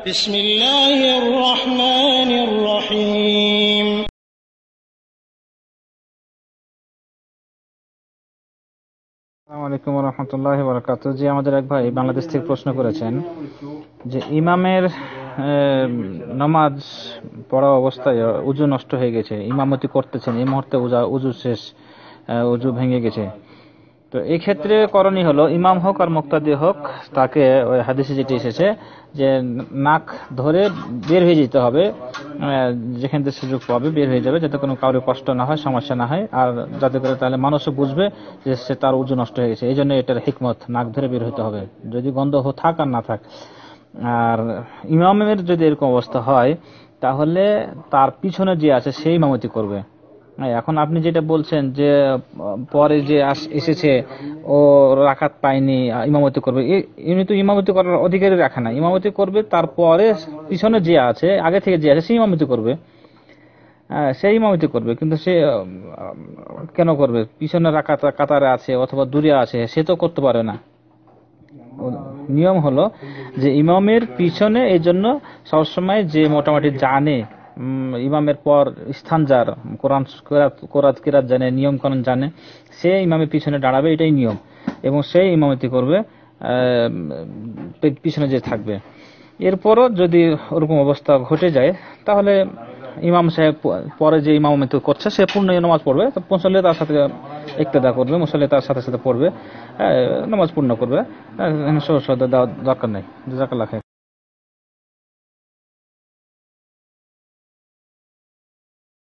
বিসমিল্লাহির রহমানির রহিম। আসসালামু আলাইকুম ওয়া রাহমাতুল্লাহি ওয়া বারাকাতুহু। জি, আমাদের এক ভাই বাংলাদেশ থেকে প্রশ্ন করেছেন যে ইমামের নামাজ পড়া অবস্থায় উযু নষ্ট হয়ে গেছে, ইমামতি করতেছেন, এই মুহূর্তে উযু শেষ, উযু ভেঙে গেছে। তো এই ক্ষেত্রে করণীয় হলো, ইমাম হোক আর মুক্তাদি হোক, তাকে ওই হাদিসে যেটি এসেছে যে নাক ধরে বের হয়ে যেতে হবে, যেখান থেকে সুযোগ পাবে বের হয়ে যাবে, যাতে কোনো কারোর কষ্ট না হয়, সমস্যা না হয়, আর যাতে করে তাহলে মানুষও বুঝবে যে সে তার উযু নষ্ট হয়ে গেছে। এই জন্য এটার হিকমত, নাক ধরে বের হতে হবে, যদি গন্ধ থাক আর না থাক। আর ইমামের যদি এরকম অবস্থা হয়, তাহলে তার পিছনে যে আছে সেই ইমামতি করবে। এখন আপনি যেটা বলছেন যে পরে যে এসেছে ও রাকাত পায়নি, ইমামতি করবে, এমনি তো ইমামতি করার অধিকারই রাখে না, ইমামতি করবে তারপরে পিছনে যে আছে, আগে থেকে যে আছে সেই ইমামতি করবে। সেই ইমামতি করবে, কিন্তু সে কেন করবে? পিছনে কাতারে আছে অথবা দূরে আছে, সে তো করতে পারে না। নিয়ম হলো যে ইমামের পিছনে, এই জন্য সবসময় যে মোটামুটি জানে, ইমামের পর স্থান যার, কোরআন কিরাত জানে, নিয়ম কানুন জানে, সে ইমামের পিছনে দাঁড়াবে, এটাই নিয়ম, এবং সেই ইমামতি করবে, পিছনে যে থাকবে। এরপরও যদি ওরকম অবস্থা ঘটে যায়, তাহলে ইমাম সাহেব পরে যে ইমামতি করছে সে পূর্ণ নামাজ পড়বে, মুসল্লি তার সাথে ইক্তেদা করবে, মুসল্লি তার সাথে সাথে পড়বে, নামাজ পূর্ণ করবে, দরকার নেই। জাযাকাল্লাহ খাইর।